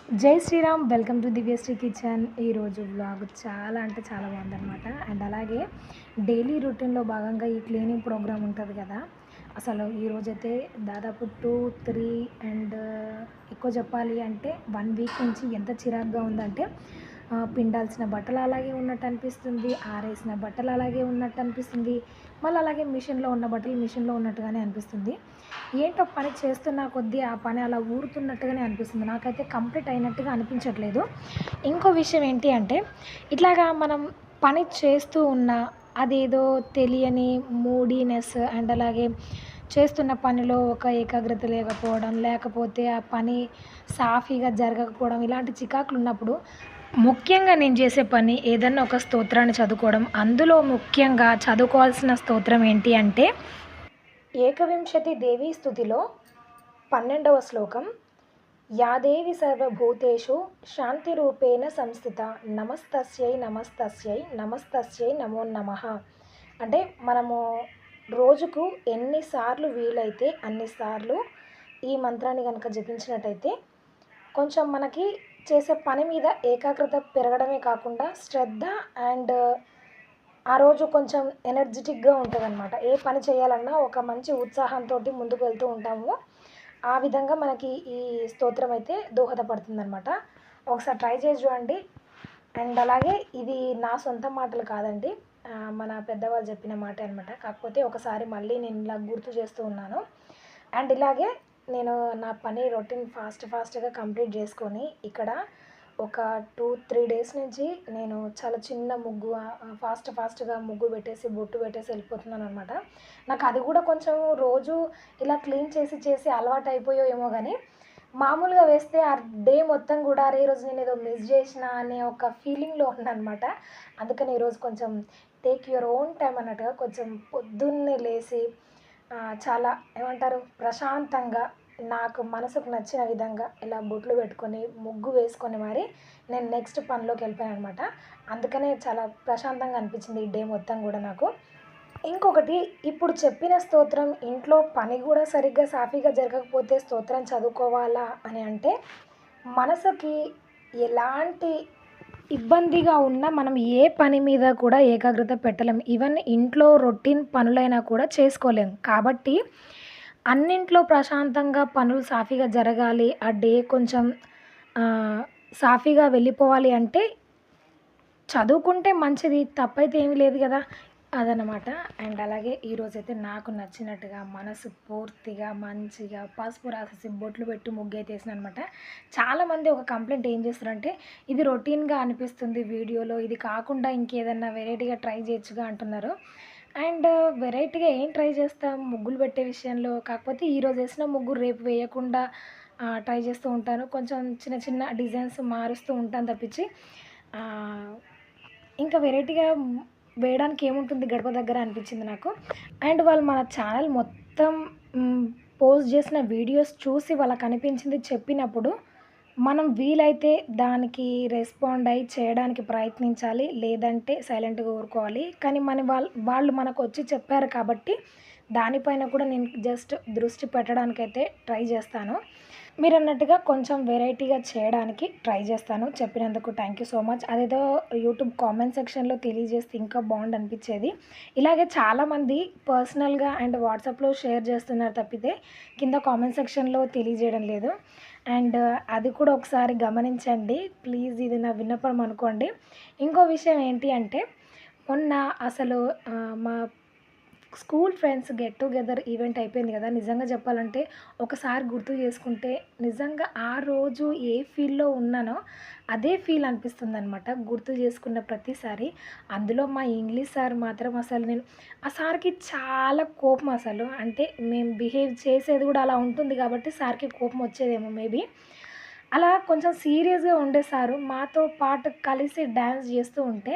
జై Shriram. Welcome to Divyasri kitchen. ఈరోజు vlog చాలా అంటే చాలా బాగుందనమాట. అండ్ అలాగే డైలీ రొటీన్లో భాగంగా ఈ క్లీనింగ్ ప్రోగ్రామ్ ఉంటుంది కదా. అసలు ఈరోజైతే దాదాపు 2-3 అండ్ ఎక్కువ చెప్పాలి అంటే 1 వీక్ నుంచి ఎంత చిరాగ్గా ఉందంటే, పిండాల్సిన బట్టలు అలాగే ఉన్నట్టు అనిపిస్తుంది, ఆరేసిన బట్టలు అలాగే ఉన్నట్టు అనిపిస్తుంది, మళ్ళీ అలాగే మిషన్లో ఉన్న బట్టలు మిషన్లో ఉన్నట్టుగానే అనిపిస్తుంది. ఏంటో పని చేస్తున్న కొద్దీ ఆ పని అలా ఊరుతున్నట్టుగానే అనిపిస్తుంది. నాకైతే కంప్లీట్ అయినట్టుగా అనిపించట్లేదు. ఇంకో విషయం ఏంటి అంటే, ఇట్లాగా మనం పని చేస్తూ ఉన్న అదేదో తెలియని మూడీనెస్ అండ్ అలాగే చేస్తున్న పనిలో ఒక ఏకాగ్రత లేకపోవడం, లేకపోతే ఆ పని సాఫీగా జరగకపోవడం, ఇలాంటి చికాకులు ఉన్నప్పుడు ముఖ్యంగా నేను చేసే పని ఏదన్నా ఒక స్తోత్రాన్ని చదువుకోవడం. అందులో ముఖ్యంగా చదువుకోవాల్సిన స్తోత్రం ఏంటి అంటే, ఏకవింశతి దేవీ స్తుతిలో 12వ శ్లోకం, యాదేవి సర్వభూతేషు శాంతిరూపేణ సంస్థిత నమస్తస్యై నమస్తస్యై నమస్తస్యై నమో నమః. అంటే మనము రోజుకు ఎన్నిసార్లు వీలైతే అన్నిసార్లు ఈ మంత్రాన్ని కనుక జపించినట్టయితే కొంచెం మనకి చేసే పని మీద ఏకాగ్రత పెరగడమే కాకుండా శ్రద్ధ అండ్ ఆ రోజు కొంచెం ఎనర్జెటిక్గా ఉంటుందన్నమాట. ఏ పని చేయాలన్నా ఒక మంచి ఉత్సాహంతో ముందుకు వెళ్తూ ఉంటాము. ఆ విధంగా మనకి ఈ స్తోత్రం అయితే దోహదపడుతుందన్నమాట. ఒకసారి ట్రై చేసి చూడండి. అండ్ అలాగే ఇది నా సొంత మాటలు కాదండి, మన పెద్దవాళ్ళు చెప్పిన మాట అనమాట. కాకపోతే ఒకసారి మళ్ళీ నేను ఇలా గుర్తు చేస్తూ ఉన్నాను. అండ్ ఇలాగే నేను నా పని రొటీన్ ఫాస్ట్గా కంప్లీట్ చేసుకొని ఇక్కడ ఒక 2-3 డేస్ నుంచి నేను చాలా చిన్న ముగ్గు ఫాస్ట్గా ముగ్గు పెట్టేసి బొట్టు పెట్టేసి వెళ్ళిపోతున్నాను అనమాట. నాకు అది కూడా కొంచెం రోజు ఇలా క్లీన్ చేసి అలవాటు అయిపోయో ఏమో కానీ, మామూలుగా వేస్తే ఆ డే మొత్తం కూడా అరే ఈరోజు నేను ఏదో మిస్ చేసిన అనే ఒక ఫీలింగ్లో ఉన్నానమాట. అందుకని ఈరోజు కొంచెం టేక్ యువర్ ఓన్ టైం అన్నట్టుగా కొంచెం పొద్దున్నే లేచి చాలా ఏమంటారు ప్రశాంతంగా నాకు మనసుకు నచ్చిన విధంగా ఇలా బొట్లు పెట్టుకొని ముగ్గు వేసుకొని మరి నేను నెక్స్ట్ పనిలోకి వెళ్ళిపోయాను అనమాట. అందుకనే చాలా ప్రశాంతంగా అనిపించింది ఈ డే మొత్తం కూడా నాకు. ఇంకొకటి, ఇప్పుడు చెప్పిన స్తోత్రం ఇంట్లో పని కూడా సరిగ్గా సాఫీగా జరగకపోతే స్తోత్రం చదువుకోవాలా అని అంటే, మనసుకి ఎలాంటి ఇబ్బందిగా ఉన్నా మనం ఏ పని మీద కూడా ఏకాగ్రత పెట్టలేం. ఈవెన్ ఇంట్లో రొటీన్ పనులైనా కూడా చేసుకోలేం. కాబట్టి అన్నింట్లో ప్రశాంతంగా పనులు సాఫీగా జరగాలి, ఆ డే కొంచెం సాఫీగా వెళ్ళిపోవాలి అంటే చదువుకుంటే మంచిది, తప్పైతే ఏమీ లేదు కదా. అదనమాట. అండ్ అలాగే ఈరోజైతే నాకు నచ్చినట్టుగా మనసు పూర్తిగా మంచిగా పసుపు రాసేసి బొట్లు పెట్టి ముగ్గైతే వేసాను అనమాట. చాలామంది ఒక కంప్లైంట్ ఏం చేస్తారంటే, ఇది రొటీన్గా అనిపిస్తుంది వీడియోలో, ఇది కాకుండా ఇంకేదన్నా వెరైటీగా ట్రై చేయొచ్చుగా అంటున్నారు. అండ్ వెరైటీగా ఏం ట్రై చేస్తాం ముగ్గులు పెట్టే విషయంలో. కాకపోతే ఈరోజు వేసిన ముగ్గు రేపు వేయకుండా ట్రై చేస్తూ ఉంటాను. కొంచెం చిన్న చిన్న డిజైన్స్ మారుస్తూ ఉంటాను తప్పించి ఇంకా వెరైటీగా వేయడానికి ఏముంటుంది గడప దగ్గర అనిపించింది నాకు. అండ్ వాళ్ళు మన ఛానల్ మొత్తం పోస్ట్ చేసిన వీడియోస్ చూసి వాళ్ళకి అనిపించింది చెప్పినప్పుడు మనం వీలైతే దానికి రెస్పాండ్ అయ్యి చేయడానికి ప్రయత్నించాలి, లేదంటే సైలెంట్గా ఊరుకోవాలి. కానీ వాళ్ళు మనకు వచ్చి చెప్పారు కాబట్టి దానిపైన కూడా నేను జస్ట్ దృష్టి పెట్టడానికైతే ట్రై చేస్తాను. మీరు అన్నట్టుగా కొంచెం వెరైటీగా చేయడానికి ట్రై చేస్తాను. చెప్పినందుకు థ్యాంక్ యూ సో మచ్. అదేదో యూట్యూబ్ కామెంట్ సెక్షన్లో తెలియజేస్తే ఇంకా బాగుండు అనిపించేది. ఇలాగే చాలామంది పర్సనల్గా అండ్ వాట్సాప్లో షేర్ చేస్తున్నారు తప్పితే కింద కామెంట్ సెక్షన్లో తెలియజేయడం లేదు. అండ్ అది కూడా ఒకసారి గమనించండి ప్లీజ్, ఇది నా విన్నపం అనుకోండి. ఇంకో విషయం ఏంటి అంటే, మొన్న అసలు మా school friends get together event అయిపోయింది కదా. నిజంగా చెప్పాలంటే ఒకసారి గుర్తు చేసుకుంటే నిజంగా ఆ రోజు ఏ ఫీల్డ్లో ఉన్నానో అదే ఫీల్ అనిపిస్తుంది అనమాట గుర్తు చేసుకున్న ప్రతిసారి. అందులో మా ఇంగ్లీష్ సార్ మాత్రం అసలు నేను ఆ సార్కి చాలా కోపం. అసలు అంటే మేము బిహేవ్ చేసేది కూడా అలా ఉంటుంది కాబట్టి సార్కి కోపం వచ్చేదేమో మేబీ. అలా కొంచెం సీరియస్గా ఉండే సారు మాతో పాటు కలిసి డ్యాన్స్ చేస్తూ ఉంటే,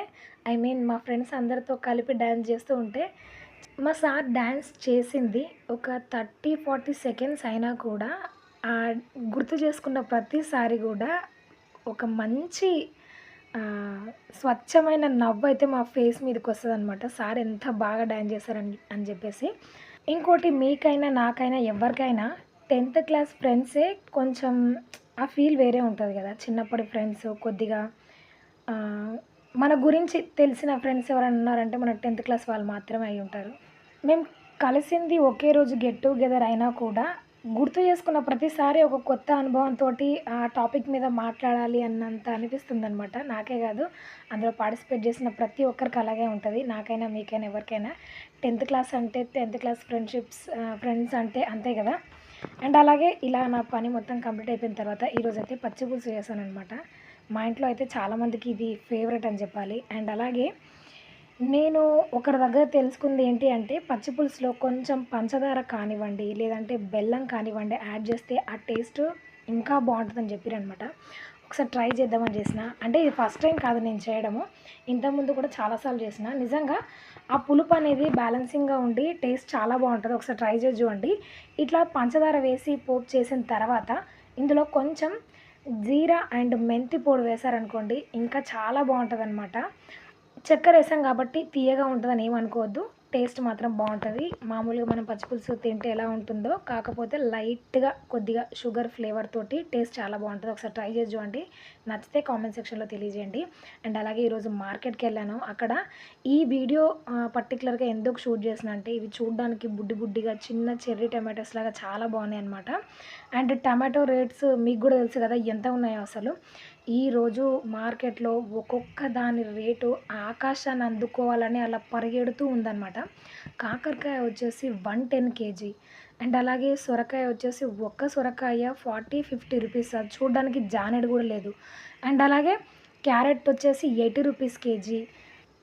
ఐ మీన్ మా ఫ్రెండ్స్ అందరితో కలిపి డ్యాన్స్ చేస్తూ ఉంటే, మా సార్ డ్యాన్స్ చేసింది ఒక 30-40 సెకండ్స్ అయినా కూడా గుర్తు చేసుకున్న ప్రతిసారి కూడా ఒక మంచి స్వచ్ఛమైన నవ్వు అయితే మా ఫేస్ మీదకి వస్తుందన్నమాట. సార్ ఎంత బాగా డ్యాన్స్ చేశారని చెప్పేసి. ఇంకోటి, మీకైనా నాకైనా ఎవరికైనా 10th క్లాస్ ఫ్రెండ్సే కొంచెం ఆ ఫీల్ వేరే ఉంటుంది కదా. చిన్నప్పటి ఫ్రెండ్స్ కొద్దిగా మన గురించి తెలిసిన ఫ్రెండ్స్ ఎవరైనా ఉన్నారంటే మన 10th క్లాస్ వాళ్ళు మాత్రమే అయి ఉంటారు. మేము కలిసింది ఒకే రోజు గెట్ టుగెదర్ అయినా కూడా గుర్తు చేసుకున్న ప్రతిసారి ఒక కొత్త అనుభవంతోటి ఆ టాపిక్ మీద మాట్లాడాలి అన్నంత అనిపిస్తుందనమాట. నాకే కాదు, అందులో పార్టిసిపేట్ చేసిన ప్రతి ఒక్కరికి అలాగే ఉంటది. నాకైనా, మీకైనా, ఎవరికైనా 10th క్లాస్ అంటే 10th క్లాస్ ఫ్రెండ్స్ అంటే అంతే కదా. అండ్ అలాగే ఇలా నా పని మొత్తం కంప్లీట్ అయిపోయిన తర్వాత ఈరోజైతే పచ్చి పులుసు చేశాననమాట. మా ఇంట్లో అయితే చాలామందికి ఇది ఫేవరెట్ అని చెప్పాలి. అండ్ అలాగే నేను ఒకరి దగ్గర తెలుసుకుంది ఏంటి అంటే, పచ్చి పులుసులో కొంచెం పంచదార కానివ్వండి, లేదంటే బెల్లం కానివ్వండి యాడ్ చేస్తే ఆ టేస్ట్ ఇంకా బావుంటదని చెప్పిరనమాట. ఒకసారి ట్రై చేద్దామని చేసిన. అంటే ఇది ఫస్ట్ టైం కాదు నేను చేయడము. ఇంతకుముందు కూడా చాలా సార్లు చేసిన. నిజంగా ఆ పులుపు అనేది బ్యాలెన్సింగ్‌గా ఉండి టేస్ట్ చాలా బావుంటది. ఒకసారి ట్రై చేసి చూడండి. ఇట్లా పంచదార వేసి పోపు చేసిన తర్వాత ఇందులో కొంచెం జీరా అండ్ మెంతి పొడి వేశారనుకోండి ఇంకా చాలా బావుంటదనమాట. చక్కెరేసాం కాబట్టి తియ్యగా ఉంటదని ఏమనుకోవద్దు. టేస్ట్ మాత్రం బావుంటది. మామూలుగా మనం పచ్చి పులుసు తింటే ఎలా ఉంటుందో, కాకపోతే లైట్‌గా కొద్దిగా షుగర్ ఫ్లేవర్ తోటి టేస్ట్ చాలా బావుంటది. ఒకసారి ట్రై చేసి చూడండి. నచ్చితే కామెంట్ సెక్షన్‌లో తెలియజేయండి. అండ్ అలాగే ఈరోజు మార్కెట్‌కెళ్ళాను. అక్కడ ఈ వీడియో పర్టిక్యులర్‌గా ఎందుకు షూట్ చేసినా అంటే, ఇవి చూడ్డానికి బుడ్డి బుడ్డిగా చిన్న చెర్రీ టమాటోస్ లాగా చాలా బాగున్నాయన్నమాట. అండ్ టమాటో రేట్స్ మీకు కూడా తెలుసు కదా ఎంత ఉన్నాయో అసలు. ఈరోజు మార్కెట్‌లో ఒక్కొక్క దాని రేటు ఆకాశాన్ని అందుకోవాలని అలా పరిగెడుతూ ఉందన్నమాట. కాకరకాయ వచ్చేసి 110 కేజీ. అండ్ అలాగే సొరకాయ వచ్చేసి ఒక్క సొరకాయ 40, 50 రూపీస్. అది చూడడానికి జానెడు కూడా లేదు. అండ్ అలాగే క్యారెట్ వచ్చేసి 80 రూపీస్ కేజీ.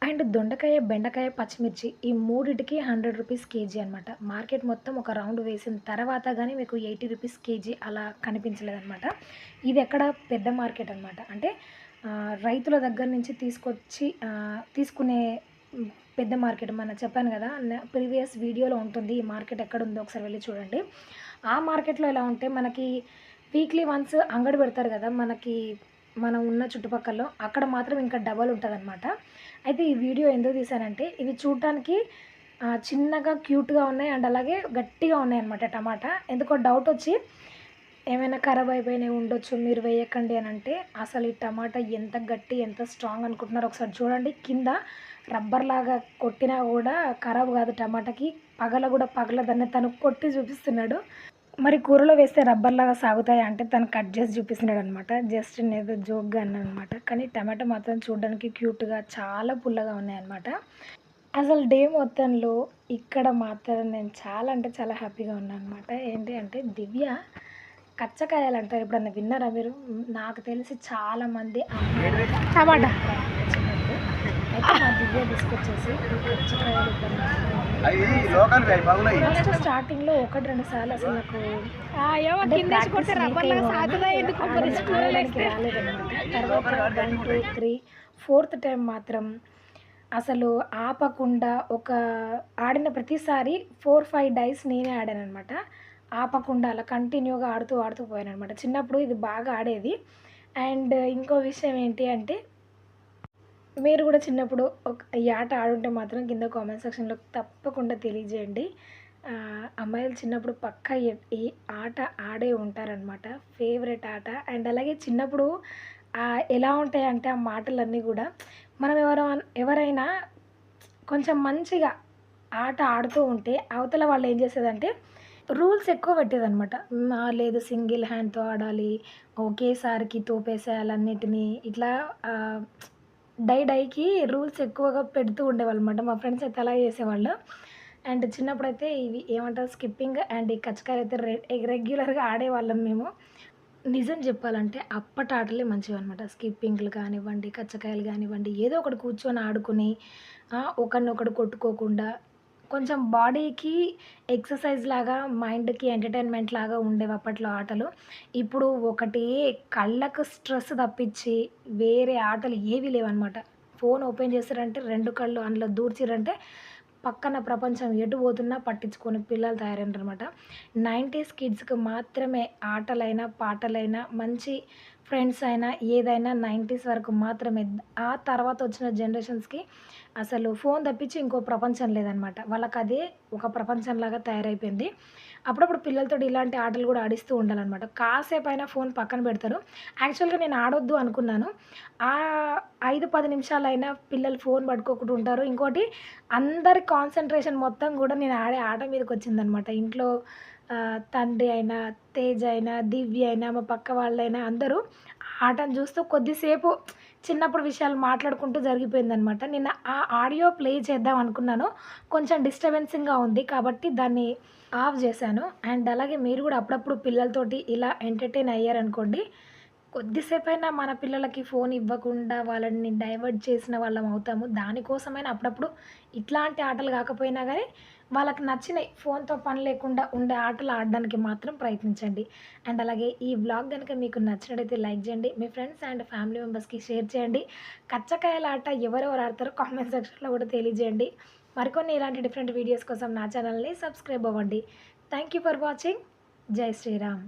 అండ్ దొండకాయ, బెండకాయ, పచ్చిమిర్చి ఈ మూడిటికి 100 రూపీస్ కేజీ అనమాట. మార్కెట్ మొత్తం ఒక రౌండ్ వేసిన తర్వాత గానీ మీకు 80 రూపీస్ కేజీ అలా కనిపించలేదనమాట. ఇది ఎక్కడ పెద్ద మార్కెట్ అనమాట. అంటే రైతుల దగ్గర నుంచి తీసుకొచ్చి తీసుకునే పెద్ద మార్కెట్. చెప్పాను కదా ప్రీవియస్ వీడియోలో ఉంటుంది. ఈ మార్కెట్ ఎక్కడుందో ఒకసారి వెళ్ళి చూడండి. ఆ మార్కెట్‌లో ఎలా ఉంటే మనకి వీక్లీ వన్స్ అంగడి పెడతారు కదా మనం ఉన్న చుట్టుపక్కల్లో. అక్కడ మాత్రం ఇంకా డబల్ ఉంటదనమాట. అయితే ఈ వీడియో ఎందుకు తీశానంటే, ఇవి చూడటానికి చిన్నగా క్యూట్‌గా ఉన్నాయి. అండ్ అలాగే గట్టిగా ఉన్నాయన్నమాట టమాటా. ఎందుకో డౌటొచ్చి ఏమైనా ఖరాబ్ అయిపోయినయి ఉండొచ్చు మీరు వేయకండి అనంటే, అసలు ఈ టమాటా ఎంత గట్టి, ఎంత స్ట్రాంగ్ అనుకుంటున్నారో ఒకసారి చూడండి. కింద రబ్బర్‌లాగా కొట్టినా కూడా ఖరాబ్ కాదు టమాటాకి. కూడా పగలదని తను కొట్టి చూపిస్తున్నాడు. మరి కూరలో వేస్తే రబ్బర్‌లాగా సాగుతాయా అంటే తను కట్ చేసి చూపిస్తున్నాడనమాట. జస్ట్ నేనేదో జోక్‌గా అన్నాననమాట. కానీ టమాటా మాత్రం చూడడానికి క్యూట్‌గా చాలా పుల్లగా ఉన్నాయన్నమాట. అసలు డే మొత్తంలో ఇక్కడ మాత్రం నేను చాలా అంటే చాలా హ్యాపీగా ఉన్నాననమాట. ఏంటి అంటే దివ్య కచ్చకాయలంటారు. ఎప్పుడన్నా విన్నారా మీరు? నాకు తెలిసి చాలామంది టమాటా చిన్నప్పుడు. అయితే మా దివ్య తీసుకొచ్చేసి ఈ కచ్చకాయలు ఫస్ట్ స్టార్టింగ్‌లో 1, 2 సార్లు అసలు నాకు రాలేదనమాట. తర్వాత 1, 2, 3 ఫోర్త్ టైం మాత్రం అసలు ఆపకుండా ఆడిన ప్రతిసారి 4, 5 డైస్ నేనే ఆడాననమాట. ఆపకుండా అలా కంటిన్యూగా ఆడుతూ పోయాననమాట. చిన్నప్పుడు ఇది బాగా ఆడేది. అండ్ ఇంకో విషయం ఏంటి అంటే, మీరు కూడా చిన్నప్పుడు ఈ ఆట ఆడుంటే మాత్రం కింద కామెంట్ సెక్షన్‌లో తప్పకుండా తెలియజేయండి. అమ్మాయిలు చిన్నప్పుడు పక్కా ఈ ఆట ఆడే ఉంటారనమాట. ఫేవరెట్ ఆట. అండ్ అలాగే చిన్నప్పుడు ఎలా ఉంటాయంటే ఆ మాటలన్నీ కూడా మనం ఎవరైనా కొంచెం మంచిగా ఆట ఆడుతూ ఉంటే అవతల వాళ్ళు ఏం చేసేదంటే రూల్స్ ఎక్కువ పెట్టేదనమాట. లేదు సింగిల్ హ్యాండ్‌తో ఆడాలి, ఒకేసారికి తోపేసేయాలి అన్నిటిని. ఇట్లా డైకి రూల్స్ ఎక్కువగా పెడుతూ ఉండేవాళ్ళనమాట. మా ఫ్రెండ్స్ అయితే అలా చేసేవాళ్ళు. అండ్ చిన్నప్పుడైతే ఇవి ఏమంటారు స్కిప్పింగ్ అండ్ ఈ కచ్చకాయలైతే రెగ్యులర్‌గా ఆడేవాళ్ళం మేము. నిజం చెప్పాలంటే అప్పటి ఆటలే మంచివన్నమాట. స్కిప్పింగ్‌లు కానివ్వండి, కచ్చకాయలు కానివ్వండి, ఏదో ఒకటి కూర్చొని ఆడుకుని ఒకరినొకడు కొట్టుకోకుండా కొంచెం బాడీకి ఎక్సర్సైజ్ లాగా, మైండ్‌కి ఎంటర్‌టైన్‌మెంట్ లాగా ఉండేవి అప్పట్లో ఆటలు. ఇప్పుడు ఒకటి కళ్ళకు స్ట్రెస్ తప్పించి వేరే ఆటలు ఏవి లేవన్నమాట. ఫోన్ ఓపెన్ చేశారంటే 2 కళ్ళు అందులో దూర్చిర్రంటే పక్కన ప్రపంచం ఎటు పోతున్నా పట్టించుకోని పిల్లలు తయారైనారనమాట. 90s కిడ్స్‌కి మాత్రమే ఆటలైనా, పాటలైనా మంచి ఫ్రెండ్స్ అయినా ఏదైనా 90s వరకు మాత్రమే. ఆ తర్వాత వచ్చిన జనరేషన్స్‌కి అసలు ఫోను తప్పించి ఇంకో ప్రపంచం లేదనమాట. వాళ్ళకదే ఒక ప్రపంచంలాగా తయారైపోయింది. అప్పుడప్పుడు పిల్లలతోటి ఇలాంటి ఆటలు గూడా ఆడిస్తూ ఉండాలనమాట. కాసేపైనా ఫోను పక్కన పెడతారు. యాక్చువల్‌గా నేను ఆడొద్దు అనుకున్నాను. 5, 10 నిమిషాలైనా పిల్లలు ఫోను పట్టుకోకుండా ఉంటారు. ఇంకోటి అందరి కాన్సంట్రేషన్ మొత్తం గూడా నేను ఆడే ఆట మీదకొచ్చిందనమాట. ఇంట్లో తండ్రి అయినా, తేజ్ అయినా, దివ్య అయినా, మా పక్క వాళ్ళైనా అందరూ ఆటను జూస్తూ కొద్దిసేపు చిన్నప్పుడు విషయాలు మాట్లాడుకుంటూ జరిగిపోయిందనమాట. నిన్న ఆ ఆడియో ప్లే చేద్దాం అనుకున్నాను. కొంచెం డిస్టర్బెన్సింగ్‌గా ఉంది. కాబట్టి దాన్ని ఆఫ్ జేశాను. అండ్ అలాగే మీరు గూడా అప్పుడప్పుడు పిల్లలతోటి ఇలా ఎంటర్‌టైన్ అయ్యారనుకోండి, కొద్దిసేపైనా మన పిల్లలకి ఫోను ఇవ్వకుండా వాళ్ళని డైవర్ట్ చేసిన వాళ్ళం అవుతాము. దానికోసమైనా అప్పుడప్పుడు ఇట్లాంటి ఆటలు గాకపోయినా గానీ, వాళ్ళకి నచ్చినయి ఫోనుతో పని లేకుండా ఉండే ఆటలు ఆడడానికి మాత్రం ప్రయత్నించండి. అండ్ అలాగే ఈ వ్లాగ్ గనుక మీకు నచ్చినట్టయితే లైక్ జేయండి. మీ ఫ్రెండ్స్ అండ్ ఫ్యామిలీ మెంబర్స్‌కి షేర్ చేయండి. కచ్చకాయల ఆట ఎవరెవరు ఆడతారో కామెంట్ సెక్షన్‌లో గూడా తెలియజేయండి. మరికొన్ని ఇలాంటి డిఫరెంట్ వీడియోస్ కోసం నా ఛానల్‌ని సబ్స్క్రైబ్ అవ్వండి. Thank you for watching. జై శ్రీరామ్.